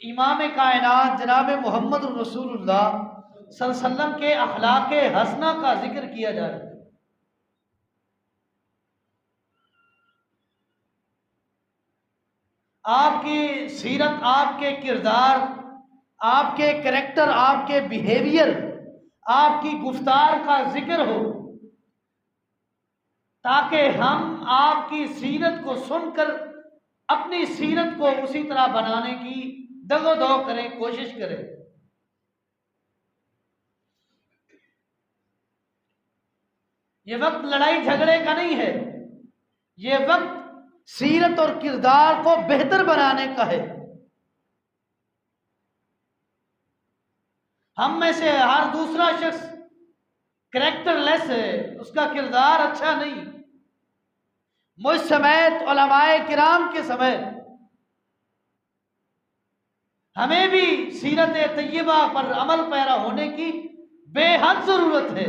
کہ امام کائنات جناب محمد رسول اللہ صلی اللہ علیہ وسلم کے اخلاق حسنہ کا ذکر کیا جائے۔ آپ کی سیرت، آپ کے کردار، آپ کے کریکٹر، آپ کے بیہیویئر، آپ کی گفتار کا ذکر ہو، تاکہ ہم آپ کی سیرت کو سن کر اپنی سیرت کو اسی طرح بنانے کی دگ و دو کریں، کوشش کریں۔ یہ وقت لڑائی جھگڑے کا نہیں ہے، یہ وقت سیرت اور کردار کو بہتر بنانے کا ہے۔ ہم میں سے ہر دوسرا شخص کریکٹر لیس ہے، اس کا کردار اچھا نہیں۔ مجھ سمیت علماء کرام کے سمیت ہمیں بھی سیرت طیبہ پر عمل پیرا ہونے کی بے حد ضرورت ہے۔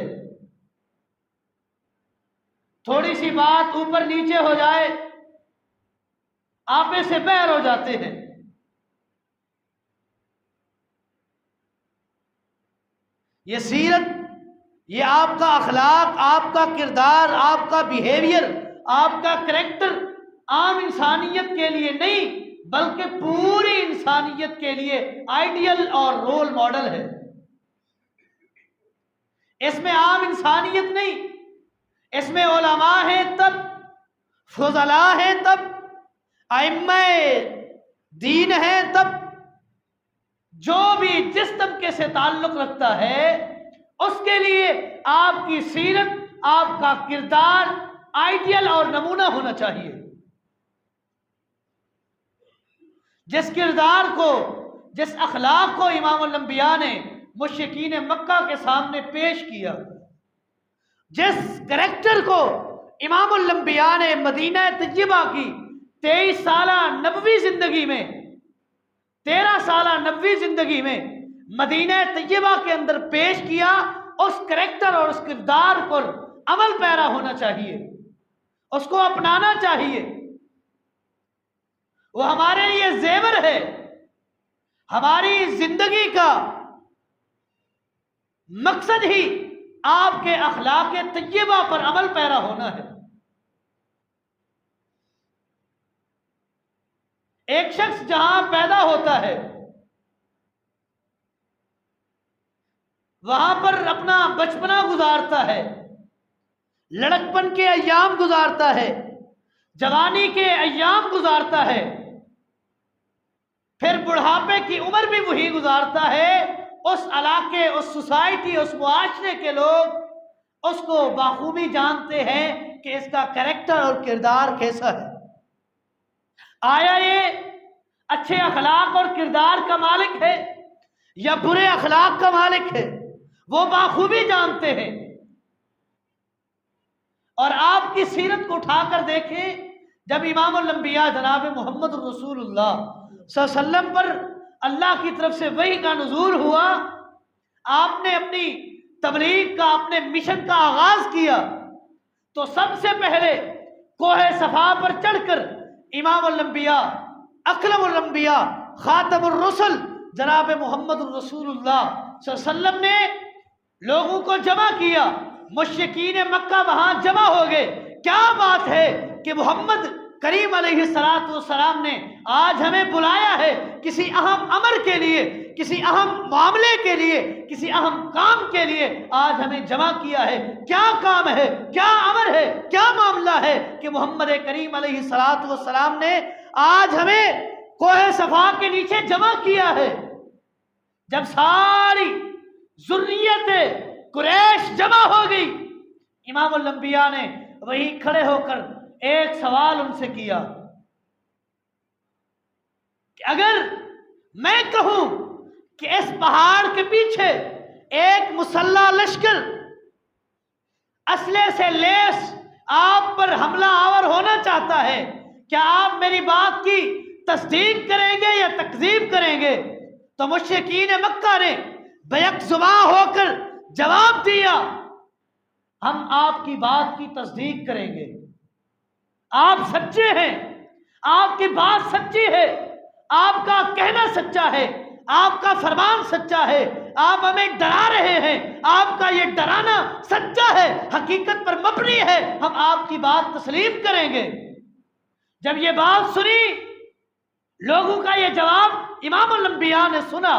تھوڑی سی بات اوپر نیچے ہو جائے آپے سے بہر ہو جاتے ہیں۔ یہ سیرت، یہ آپ کا اخلاق، آپ کا کردار، آپ کا بیہیویئر، آپ کا کریکٹر عام انسانیت کے لیے نہیں بلکہ پوری انسانیت کے لیے آئیڈیل اور رول ماڈل ہے۔ اس میں عام انسانیت نہیں، اس میں علماء ہیں تب، فضلاء ہیں تب، ائمہ دین ہیں تب، جو بھی جس طبقے سے تعلق رکھتا ہے اس کے لیے آپ کی سیرت، آپ کا کردار آئیڈیل اور نمونہ ہونا چاہیے۔ جس کردار کو، جس اخلاق کو امام الانبیاء نے مشرکین مکہ کے سامنے پیش کیا، جس کریکٹر کو امام الانبیاء نے مدینہ طیبہ کی 23 سالہ نبوی زندگی میں، 13 سالہ نبوی زندگی میں مدینہ طیبہ کے اندر پیش کیا، اس کریکٹر اور اس کردار پر عمل پیرا ہونا چاہیے، اس کو اپنانا چاہیے۔ وہ ہمارے لیے زیور ہے، ہماری زندگی کا مقصد ہی آپ کے اخلاق طیبہ پر عمل پیرا ہونا ہے۔ ایک شخص جہاں پیدا ہوتا ہے وہاں پر اپنا بچپنا گزارتا ہے، لڑکپن کے ایام گزارتا ہے، جوانی کے ایام گزارتا ہے، پھر بڑھاپے کی عمر بھی وہی گزارتا ہے۔ اس علاقے، اس سوسائٹی، اس معاشرے کے لوگ اس کو بخوبی جانتے ہیں کہ اس کا کریکٹر اور کردار کیسا ہے۔ آیا یہ اچھے اخلاق اور کردار کا مالک ہے یا برے اخلاق کا مالک ہے، وہ بخوبی جانتے ہیں۔ اور آپ کی سیرت کو اٹھا کر دیکھیں، جب امام الانبیاء جناب محمد رسول اللہ صلی اللہ علیہ وسلم پر اللہ کی طرف سے وحی کا نزول ہوا، آپ نے اپنی تبلیغ کا، اپنے مشن کا آغاز کیا، تو سب سے پہلے کوہ صفا پر چڑھ کر امام الانبیاء، اکرم الانبیاء، خاتم الرسل جناب محمد رسول اللہ صلی اللہ علیہ وسلم نے لوگوں کو جمع کیا۔ مشرکین مکہ وہاں جمع ہو گئے۔ کیا بات ہے کہ محمد کریم علیہ السلام نے آج ہمیں بلایا ہے کسی اہم امر کے لیے، کسی اہم معاملے کے لیے، کسی اہم کام کے لیے آج ہمیں جمع کیا ہے۔ کیا کام ہے، کیا امر ہے، کیا معاملہ ہے کہ محمد کریم علیہ السلام نے آج ہمیں کوہ صفا کے نیچے جمع کیا ہے؟ جب ساری ذریت قریش جمع ہو گئی، امام الانبیاء نے وہی کھڑے ہو کر ایک سوال ان سے کیا کہ اگر میں کہوں کہ اس پہاڑ کے پیچھے ایک مسلح لشکر اسلحے سے لیس آپ پر حملہ آور ہونا چاہتا ہے، کیا آپ میری بات کی تصدیق کریں گے یا تکذیب کریں گے؟ تو مشرکین مکہ نے بیک زباں ہو کر جواب دیا، ہم آپ کی بات کی تصدیق کریں گے، آپ سچے ہیں، آپ کی بات سچی ہے، آپ کا کہنا سچا ہے، آپ کا فرمان سچا ہے، آپ ہمیں ڈرا رہے ہیں، آپ کا یہ ڈرانا سچا ہے، حقیقت پر مبنی ہے، ہم آپ کی بات تسلیم کریں گے۔ جب یہ بات سنی، لوگوں کا یہ جواب امام الانبیاء نے سنا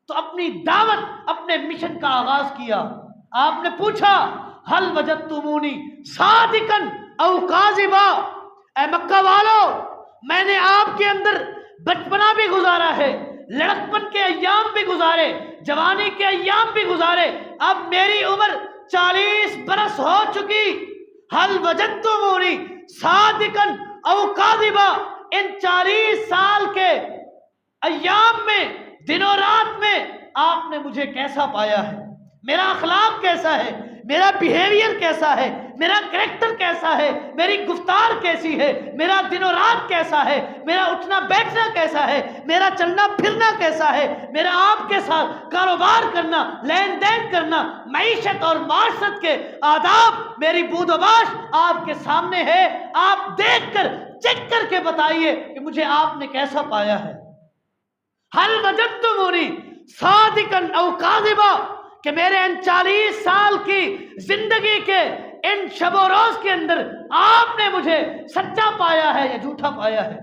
تو اپنی دعوت، اپنے مشن کا آغاز کیا۔ آپ نے پوچھا حل وجدتمونی صادقا او کاذبا، اے مکہ والو، میں نے آپ کے اندر بچپنا بھی گزارا ہے، لڑکپن کے ایام بھی گزارے، جوانی کے ایام بھی گزارے، اب میری عمر 40 برس ہو چکی، حل وجدتمونی صادقا او کاذبا، ان 40 سال کے ایام میں، دنوں رات میں آپ نے مجھے کیسا پایا ہے، میرا اخلاق کیسا ہے، میرا بیہیویئر کیسا ہے، میرا کریکٹر کیسا ہے، میری گفتار کیسی ہے، میرا دن و رات کیسا ہے، میرا اٹھنا بیٹھنا کیسا ہے، میرا چلنا پھرنا کیسا ہے، میرا آپ کے ساتھ کاروبار کرنا، لین دین کرنا، معیشت اور معاشرت کے آداب، میری بود و باش آپ کے سامنے ہے، آپ دیکھ کر چیک کر کے بتائیے کہ مجھے آپ نے کیسا پایا ہے۔ حل وجدتمونی صادقا او کاذبا، کہ میرے ان 40 سال کی زندگی کے ان شب و روز کے اندر آپ نے مجھے سچا پایا ہے یا جھوٹا پایا ہے؟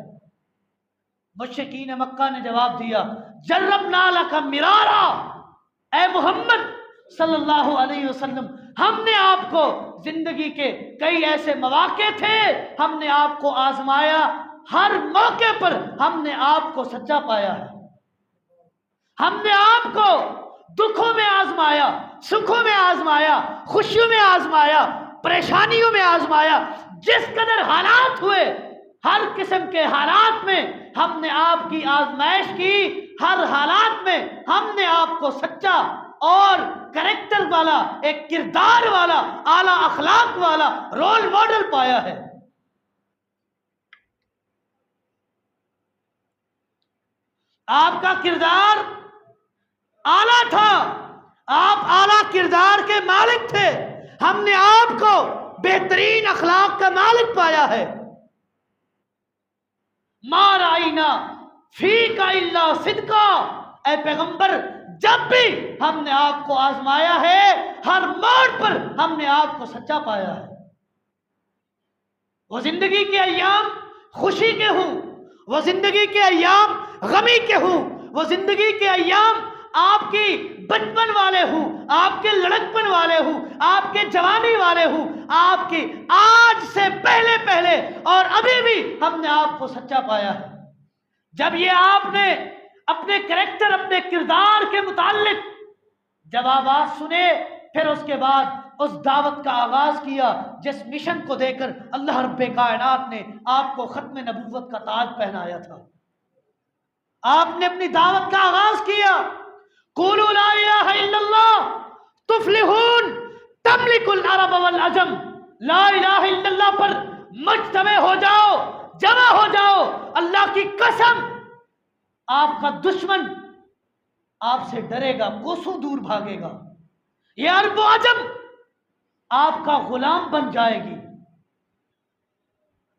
مشرکین مکہ نے جواب دیا جربنا لک مرارا، اے محمد صلی اللہ علیہ وسلم، ہم نے آپ کو زندگی کے کئی ایسے مواقع تھے، ہم نے آپ کو آزمایا، ہر موقع پر ہم نے آپ کو سچا پایا ہے، ہم نے آپ کو دکھوں میں آزمایا، سکھوں میں آزمایا، خوشیوں میں آزمایا، پریشانیوں میں آزمایا، جس قدر حالات ہوئے، ہر قسم کے حالات میں ہم نے آپ کی آزمائش کی، ہر حالات میں ہم نے آپ کو سچا اور کریکٹر والا، ایک کردار والا، اعلیٰ اخلاق والا رول ماڈل پایا ہے۔ آپ کا کردار اعلیٰ تھا، آپ اعلیٰ کردار کے مالک تھے، ہم نے آپ کو بہترین اخلاق کا مالک پایا ہے۔ ما رأینا فیک الا صدقا، اے پیغمبر، جب بھی ہم نے آپ کو آزمایا ہے، ہر موڑ پر ہم نے آپ کو سچا پایا ہے۔ وہ زندگی کے ایام خوشی کے ہوں، وہ زندگی کے ایام غمی کے ہوں، وہ زندگی کے ایام آپ کی بچپن والے ہوں، آپ کے لڑکپن والے ہوں، آپ کے جوانی والے ہوں، آپ کی آج سے پہلے پہلے اور ابھی بھی ہم نے آپ کو سچا پایا ہے۔ جب یہ آپ نے اپنے کریکٹر، اپنے کردار کے متعلق جوابات سنے، پھر اس کے بعد اس دعوت کا آغاز کیا جس مشن کو دے کر اللہ رب کائنات نے آپ کو ختم نبوت کا تاج پہنایا تھا۔ آپ نے اپنی دعوت کا آغاز کیا، قولوا لا الہ الا اللہ تفلحون تملک العرب والعجم، لا الہ الا اللہ پر مجتمع ہو جاؤ، جمع ہو جاؤ، اللہ کی قسم آپ کا دشمن آپ سے ڈرے گا، کوسوں دور بھاگے گا، یہ عرب و عجم آپ کا غلام بن جائے گی،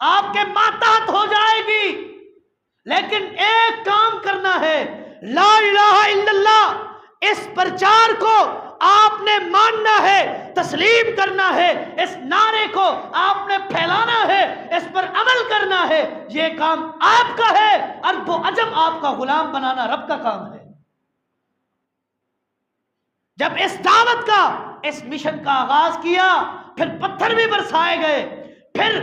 آپ کے ماتحت ہو جائے گی، لیکن ایک کام کرنا ہے، لا الہ الا اللہ، اس پرچار کو آپ نے ماننا ہے، تسلیم کرنا ہے، اس نعرے کو آپ نے پھیلانا ہے، اس پر عمل کرنا ہے، یہ کام آپ کا ہے، عرب و عجم آپ کا غلام بنانا رب کا کام ہے۔ جب اس دعوت کا، اس مشن کا آغاز کیا، پھر پتھر بھی برسائے گئے، پھر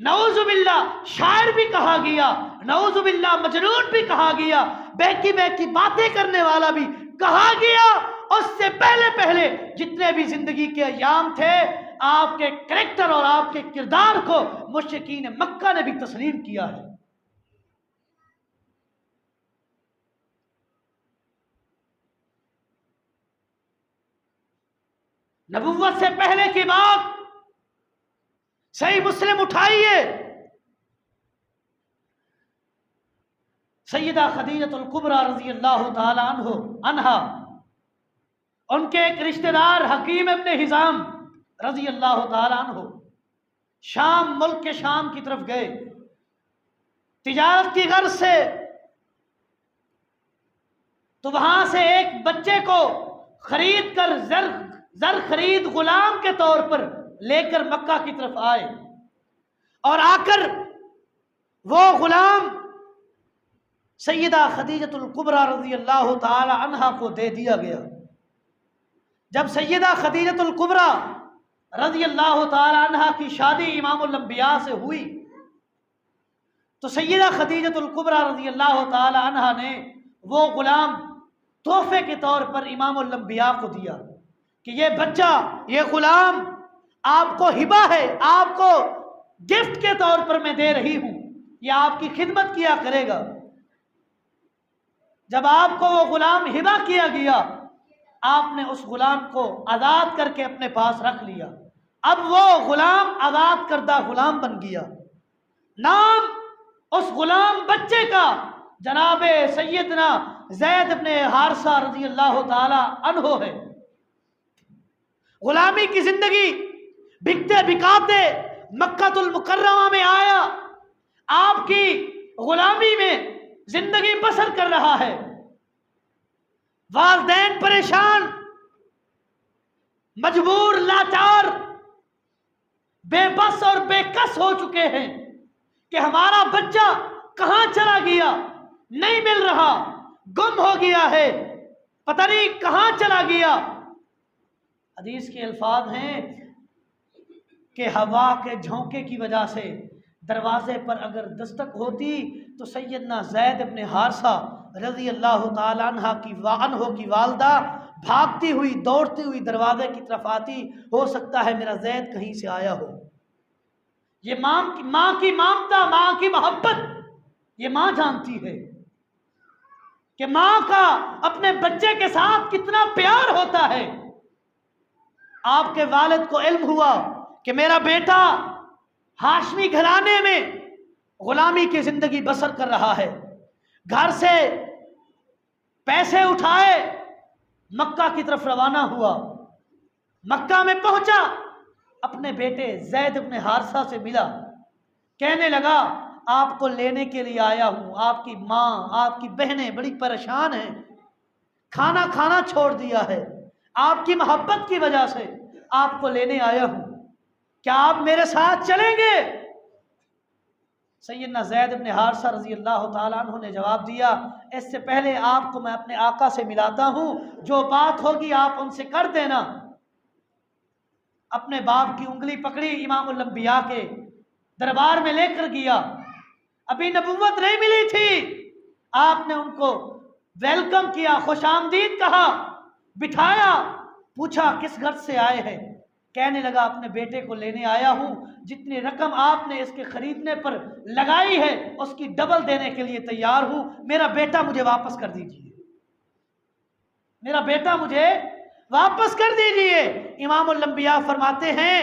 نعوذ باللہ شاعر بھی کہا گیا، نعوذ باللہ مجنون بھی کہا گیا، بہکی بہکی باتیں کرنے والا بھی کہا گیا۔ اس سے پہلے پہلے جتنے بھی زندگی کے ایام تھے، آپ کے کریکٹر اور آپ کے کردار کو مشرکین مکہ نے بھی تسلیم کیا ہے۔ نبوت سے پہلے کی بات، صحیح مسلم اٹھائیے، سیدہ خدیجہ الکبریٰ رضی اللہ تعالی عنہا، ان کے ایک رشتہ دار حکیم ابن حزام رضی اللہ تعالی عنہ شام، ملک کے شام کی طرف گئے، تجارت کی غرض سے تو وہاں سے ایک بچے کو خرید کر زر خرید غلام کے طور پر لے کر مکہ کی طرف آئے، اور آ کر وہ غلام سیدہ خدیجۃ الکبریٰ رضی اللہ تعالی عنہا کو دے دیا گیا۔ جب سیدہ خدیجۃ الکبریٰ رضی اللہ تعالی عنہا کی شادی امام الانبیاء سے ہوئی تو سیدہ خدیجۃ الکبریٰ رضی اللہ تعالی عنہا نے وہ غلام تحفے کے طور پر امام الانبیاء کو دیا کہ یہ بچہ، یہ غلام آپ کو ہبہ ہے، آپ کو گفٹ کے طور پر میں دے رہی ہوں، یہ آپ کی خدمت کیا کرے گا۔ جب آپ کو وہ غلام ہبہ کیا گیا، آپ نے اس غلام کو آزاد کر کے اپنے پاس رکھ لیا۔ اب وہ غلام آزاد کردہ غلام بن گیا۔ نام اس غلام بچے کا جناب سیدنا زید بن حارثہ رضی اللہ تعالی عنہ ہے۔ غلامی کی زندگی بکتے بکاتے مکہ المکرمہ میں آیا، آپ کی غلامی میں زندگی بسر کر رہا ہے۔ والدین پریشان، مجبور، لاچار، بے بس اور بے کس ہو چکے ہیں کہ ہمارا بچہ کہاں چلا گیا، نہیں مل رہا، گم ہو گیا ہے، پتہ نہیں کہاں چلا گیا۔ حدیث کے الفاظ ہیں کہ ہوا کے جھونکے کی وجہ سے دروازے پر اگر دستک ہوتی تو سیدنا زید بن حارثہ رضی اللہ تعالیٰ عنہ کی والدہ بھاگتی ہوئی دوڑتی ہوئی دروازے کی طرف آتی، ہو سکتا ہے میرا زید کہیں سے آیا ہو۔ یہ ماں کی مامتا، ماں کی محبت، یہ ماں جانتی ہے کہ ماں کا اپنے بچے کے ساتھ کتنا پیار ہوتا ہے۔ آپ کے والد کو علم ہوا کہ میرا بیٹا ہاشمی گھرانے میں غلامی کی زندگی بسر کر رہا ہے، گھر سے پیسے اٹھائے مکہ کی طرف روانہ ہوا۔ مکہ میں پہنچا، اپنے بیٹے زید بن حارثہ سے ملا، کہنے لگا آپ کو لینے کے لیے آیا ہوں، آپ کی ماں، آپ کی بہنیں بڑی پریشان ہیں، کھانا کھانا چھوڑ دیا ہے، آپ کی محبت کی وجہ سے آپ کو لینے آیا ہوں، کیا آپ میرے ساتھ چلیں گے؟ سیدنا زید بن حارثہ رضی اللہ تعالیٰ عنہ نے جواب دیا، اس سے پہلے آپ کو میں اپنے آقا سے ملاتا ہوں، جو بات ہوگی آپ ان سے کر دینا۔ اپنے باپ کی انگلی پکڑی، امام الانبیاء کے دربار میں لے کر گیا۔ ابھی نبوت نہیں ملی تھی، آپ نے ان کو ویلکم کیا، خوش آمدید کہا، بٹھایا، پوچھا کس گھر سے آئے ہیں؟ کہنے لگا اپنے بیٹے کو لینے آیا ہوں، جتنی رقم آپ نے اس کے خریدنے پر لگائی ہے اس کی ڈبل دینے کے لیے تیار ہوں، میرا بیٹا مجھے واپس کر دیجیے، میرا بیٹا مجھے واپس کر دیجیے۔ امام الانبیاء فرماتے ہیں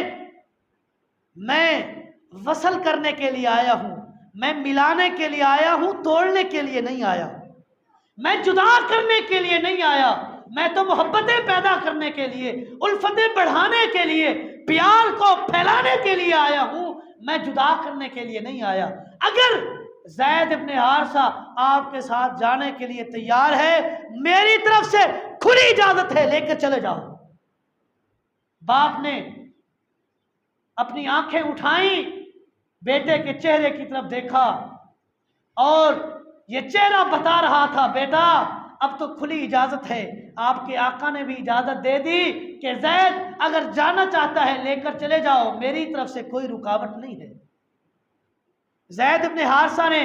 میں وصل کرنے کے لیے آیا ہوں، میں ملانے کے لیے آیا ہوں، توڑنے کے لیے نہیں آیا، میں جدا کرنے کے لیے نہیں آیا، میں تو محبتیں پیدا کرنے کے لیے، الفتیں بڑھانے کے لیے، پیار کو پھیلانے کے لیے آیا ہوں، میں جدا کرنے کے لیے نہیں آیا۔ اگر زید بن حارثہ آپ کے ساتھ جانے کے لیے تیار ہے، میری طرف سے کھلی اجازت ہے، لے کر چلے جاؤ۔ باپ نے اپنی آنکھیں اٹھائیں، بیٹے کے چہرے کی طرف دیکھا اور یہ چہرہ بتا رہا تھا بیٹا اب تو کھلی اجازت ہے۔ آپ کے آقا نے بھی اجازت دے دی کہ زید اگر جانا چاہتا ہے لے کر چلے جاؤ، میری طرف سے کوئی رکاوٹ نہیں ہے۔ زید بن حارثہ نے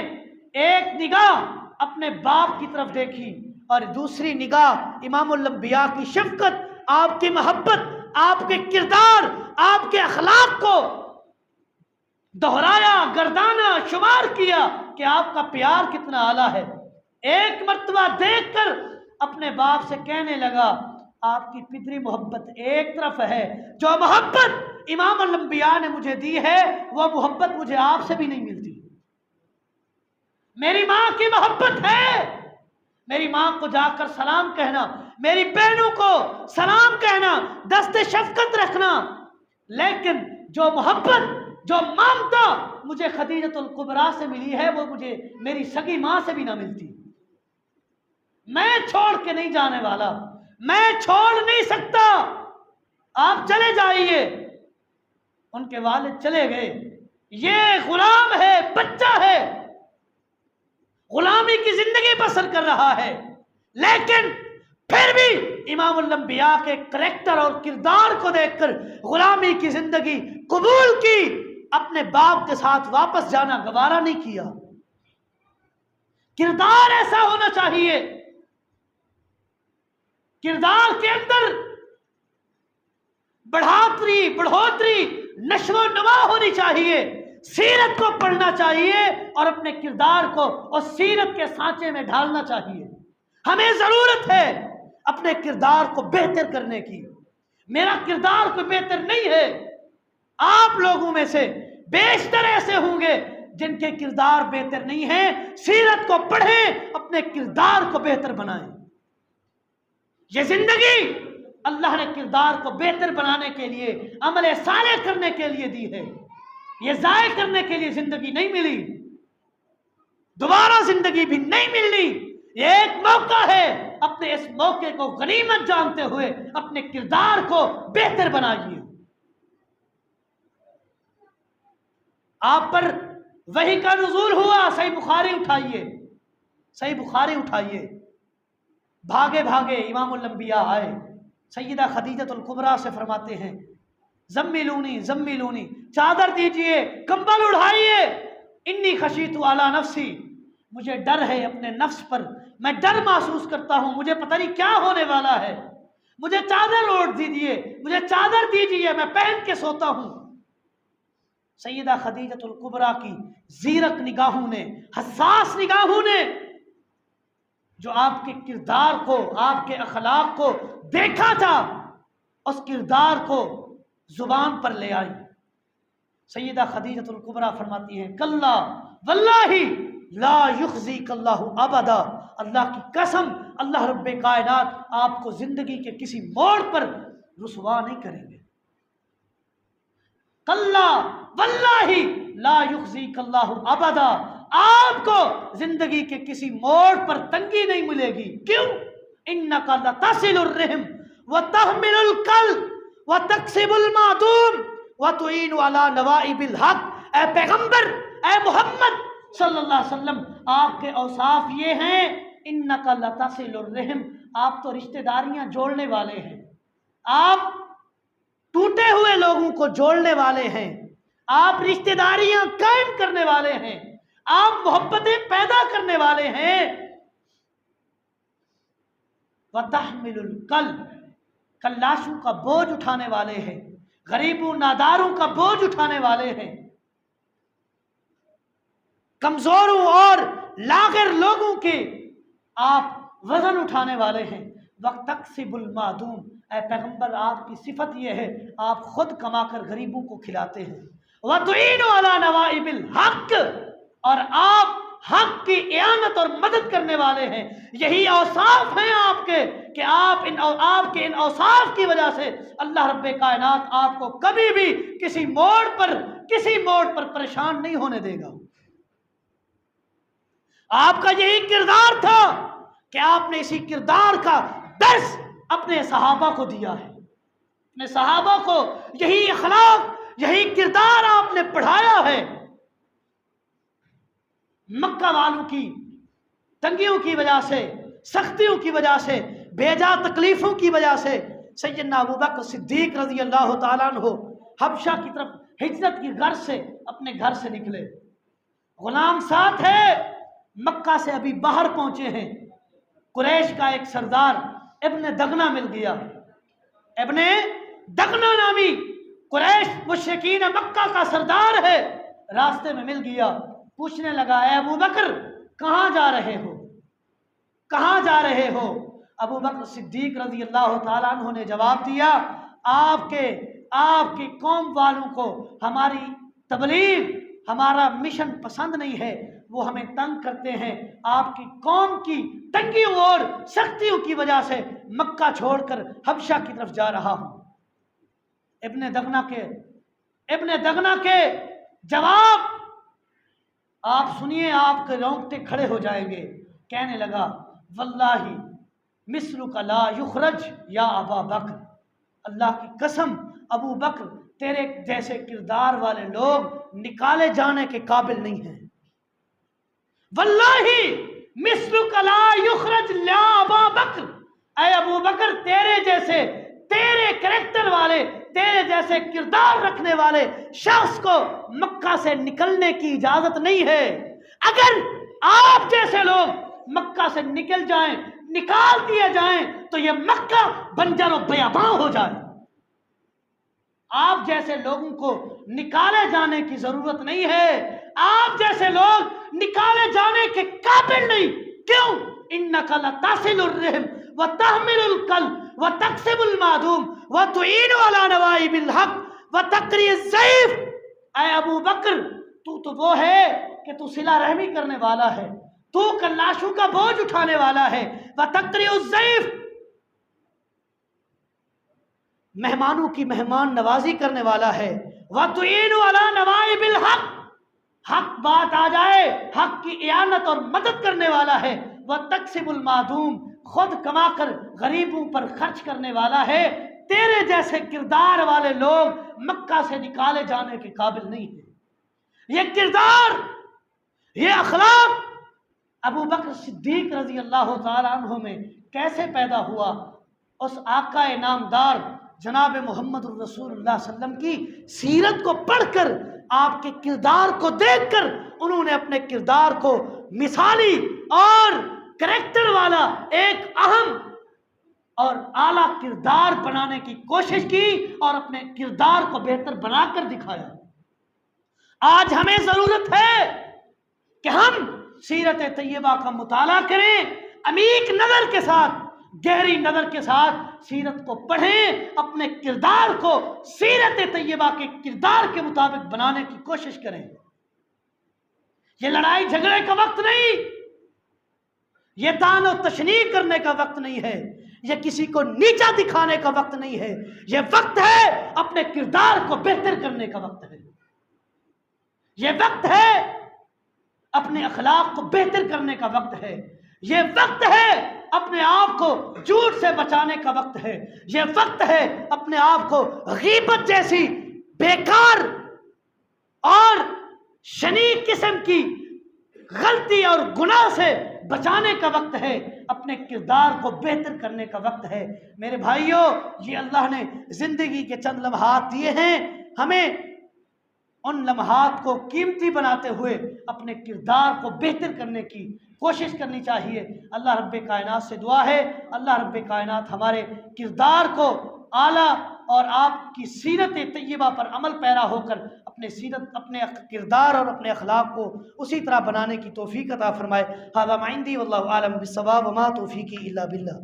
ایک نگاہ اپنے باپ کی طرف دیکھی اور دوسری نگاہ امام الانبیاء کی شفقت، آپ کی محبت، آپ کے کردار، آپ کے اخلاق کو دہرایا، گردانا، شمار کیا کہ آپ کا پیار کتنا اعلیٰ ہے۔ ایک مرتبہ دیکھ کر اپنے باپ سے کہنے لگا آپ کی پدری محبت ایک طرف ہے، جو محبت امام الانبیاء نے مجھے دی ہے وہ محبت مجھے آپ سے بھی نہیں ملتی۔ میری ماں کی محبت ہے، میری ماں کو جا کر سلام کہنا، میری بہنوں کو سلام کہنا، دست شفقت رکھنا، لیکن جو محبت، جو مامتا مجھے خدیجۃ الکبریٰ سے ملی ہے وہ مجھے میری سگی ماں سے بھی نہ ملتی۔ میں چھوڑ کے نہیں جانے والا، میں چھوڑ نہیں سکتا، آپ چلے جائیے۔ ان کے والد چلے گئے۔ یہ غلام ہے، بچہ ہے، غلامی کی زندگی بسر کر رہا ہے، لیکن پھر بھی امام الانبیاء کے کریکٹر اور کردار کو دیکھ کر غلامی کی زندگی قبول کی، اپنے باپ کے ساتھ واپس جانا گوارا نہیں کیا۔ کردار ایسا ہونا چاہیے، کردار کے اندر بڑھوتری نشو و نما ہونی چاہیے، سیرت کو پڑھنا چاہیے اور اپنے کردار کو اس سیرت کے سانچے میں ڈھالنا چاہیے۔ ہمیں ضرورت ہے اپنے کردار کو بہتر کرنے کی۔ میرا کردار کوئی بہتر نہیں ہے، آپ لوگوں میں سے بیشتر ایسے ہوں گے جن کے کردار بہتر نہیں ہیں۔ سیرت کو پڑھیں، اپنے کردار کو بہتر بنائیں۔ یہ زندگی اللہ نے کردار کو بہتر بنانے کے لیے، عمل صالح کرنے کے لیے دی ہے، یہ ضائع کرنے کے لیے زندگی نہیں ملی، دوبارہ زندگی بھی نہیں ملنی۔ یہ ایک موقع ہے، اپنے اس موقع کو غنیمت جانتے ہوئے اپنے کردار کو بہتر بنائیے۔ آپ پر وحی کا نزول ہوا، صحیح بخاری اٹھائیے، بھاگے بھاگے امام الانبیاء آئے، سیدہ خدیجہ الکبریٰ سے فرماتے ہیں زملونی، چادر دیجئے، کمبل اڑھائیے، انی خشیت علی نفسی، مجھے ڈر ہے اپنے نفس پر، میں ڈر محسوس کرتا ہوں، مجھے پتہ نہیں کیا ہونے والا ہے، مجھے چادر اوڑھ دیجئے، مجھے چادر دیجئے، میں پہن کے سوتا ہوں۔ سیدہ خدیجہ الکبریٰ کی زیرک نگاہوں نے، حساس نگاہوں نے جو آپ کے کردار کو، آپ کے اخلاق کو دیکھا تھا، اس کردار کو زبان پر لے آئی۔ سیدہ خدیجہ الکبریٰ فرماتی ہیں کلا واللہ لا یخزیک اللہ ابدا، اللہ کی قسم اللہ رب کائنات آپ کو زندگی کے کسی موڑ پر رسوا نہیں کریں گے۔ کلا واللہ لا یخزیک اللہ ابدا، آپ کو زندگی کے کسی موڑ پر تنگی نہیں ملے گی۔ کیوں؟ انک لتصل الرحم وتحمل الکل وتکسب المعدوم وتعین علی نوائب الحق۔ اے پیغمبر، اے محمد صلی اللہ علیہ وسلم، آپ کے اوصاف یہ ہیں، انک لتصل الرحم، آپ تو رشتہ داریاں جوڑنے والے ہیں، آپ ٹوٹے ہوئے لوگوں کو جوڑنے والے ہیں، آپ رشتہ داریاں قائم کرنے والے ہیں، آپ محبتیں پیدا کرنے والے ہیں۔ وَتَحْمِلُ الْقَلْبَ، کلاشوں کا بوجھ اٹھانے والے ہیں، غریبوں ناداروں کا بوجھ اٹھانے والے ہیں، کمزوروں اور لاغر لوگوں کے آپ وزن اٹھانے والے ہیں۔ وَتَكْسِبُ الْمَعْدُومَ، اے پیغمبر آپ کی صفت یہ ہے آپ خود کما کر غریبوں کو کھلاتے ہیں۔ وَتُعِينُ عَلَى نَوَائِبِ الْحَقِّ، اور آپ حق کی اعانت اور مدد کرنے والے ہیں۔ یہی اوصاف ہیں آپ کے کہ آپ کے ان اوصاف کی وجہ سے اللہ رب کائنات آپ کو کبھی بھی کسی موڑ پر پریشان نہیں ہونے دے گا۔ آپ کا یہی کردار تھا کہ آپ نے اسی کردار کا درس اپنے صحابہ کو دیا ہے، اپنے صحابہ کو یہی اخلاق، یہی کردار آپ نے پڑھایا ہے۔ مکہ والوں کی تنگیوں کی وجہ سے، سختیوں کی وجہ سے، بے-جا تکلیفوں کی وجہ سے سیدنا ابوبکر صدیق رضی اللہ تعالیٰ عنہ حبشہ کی طرف ہجرت کی غرض سے اپنے گھر سے نکلے، غلام ساتھ ہے، مکہ سے ابھی باہر پہنچے ہیں، قریش کا ایک سردار ابن دغنہ مل گیا، ابن دغنہ نامی قریش مشرکین مکہ کا سردار ہے، راستے میں مل گیا، پوچھنے لگا اے ابوبکر کہاں جا رہے ہو، کہاں جا رہے ہو؟ ابوبکر صدیق رضی اللہ تعالیٰ عنہ نے جواب دیا آپ کی قوم والوں کو ہماری تبلیغ، ہمارا مشن پسند نہیں ہے، وہ ہمیں تنگ کرتے ہیں، آپ کی قوم کی تنگیوں اور سختیوں کی وجہ سے مکہ چھوڑ کر حبشہ کی طرف جا رہا ہوں۔ ابن دغنہ کے جواب آپ سنیے، آپ کے رونگٹے کھڑے ہو جائیں گے۔ کہنے لگا واللہ مثلک لا یخرج یا ابا بکر، اللہ کی قسم ابو بکر تیرے جیسے کردار والے لوگ نکالے جانے کے قابل نہیں ہیں۔ واللہ مثلک لا یخرج یا ابا بکر، اے ابو بکر تیرے جیسے، تیرے کریکٹر والے، تیرے جیسے کردار رکھنے والے شخص کو مکہ سے نکلنے کی اجازت نہیں ہے۔ اگر آپ جیسے لوگ مکہ سے نکل جائیں، نکال دیے جائیں، تو یہ مکہ بنجر و بیاباں ہو جائے۔ آپ جیسے لوگوں کو نکالے جانے کی ضرورت نہیں ہے، آپ جیسے لوگ نکالے جانے کے قابل نہیں۔ کیوں؟ انک لتصل الرحم وتحمل الکلب وتکسب المعدوم وتعین علی نوائب الحق وتقری الضعیف۔ اے ابو بکر تو وہ ہے کہ تو صلہ رحمی کرنے والا ہے، تو کلاشوں کا بوجھ اٹھانے والا ہے، وتقری الضعیف، مہمانوں کی مہمان نوازی کرنے والا ہے، وتعین علی نوائب الحق، حق بات آ جائے حق کی اعانت اور مدد کرنے والا ہے، وتکسب المعدوم، خود کما کر غریبوں پر خرچ کرنے والا ہے۔ تیرے جیسے کردار والے لوگ مکہ سے نکالے جانے کے قابل نہیں ہیں۔ یہ کردار، یہ اخلاق ابو بکر صدیق رضی اللہ تعالیٰ عنہ میں کیسے پیدا ہوا؟ اس آقا نامدار جناب محمد الرسول اللہ صلی اللہ علیہ وسلم کی سیرت کو پڑھ کر، آپ کے کردار کو دیکھ کر انہوں نے اپنے کردار کو مثالی اور کریکٹر والا ایک اہم اور اعلیٰ کردار بنانے کی کوشش کی اور اپنے کردار کو بہتر بنا کر دکھایا۔ آج ہمیں ضرورت ہے کہ ہم سیرت طیبہ کا مطالعہ کریں، عمیق نظر کے ساتھ، گہری نظر کے ساتھ سیرت کو پڑھیں، اپنے کردار کو سیرت طیبہ کے کردار کے مطابق بنانے کی کوشش کریں۔ یہ لڑائی جھگڑے کا وقت نہیں، یہ طعن و تشنیع کرنے کا وقت نہیں ہے، یہ کسی کو نیچا دکھانے کا وقت نہیں ہے، یہ وقت ہے اپنے کردار کو بہتر کرنے کا وقت ہے، یہ وقت ہے اپنے اخلاق کو بہتر کرنے کا وقت ہے، یہ وقت ہے اپنے آپ کو جھوٹ سے بچانے کا وقت ہے، یہ وقت ہے اپنے آپ کو غیبت جیسی بیکار اور شنیع قسم کی غلطی اور گناہ سے بچانے کا وقت ہے، اپنے کردار کو بہتر کرنے کا وقت ہے۔ میرے بھائیوں، یہ اللہ نے زندگی کے چند لمحات دیے ہیں، ہمیں ان لمحات کو قیمتی بناتے ہوئے اپنے کردار کو بہتر کرنے کی کوشش کرنی چاہیے۔ اللہ رب کائنات سے دعا ہے اللہ رب کائنات ہمارے کردار کو اعلیٰ اور آپ کی سیرت طیبہ پر عمل پیرا ہو کر اپنے کردار اور اپنے اخلاق کو اسی طرح بنانے کی توفیق عطا فرمائے۔ ھذا ما عندی واللہ اعلم بالصواب وما توفیقی الا باللہ۔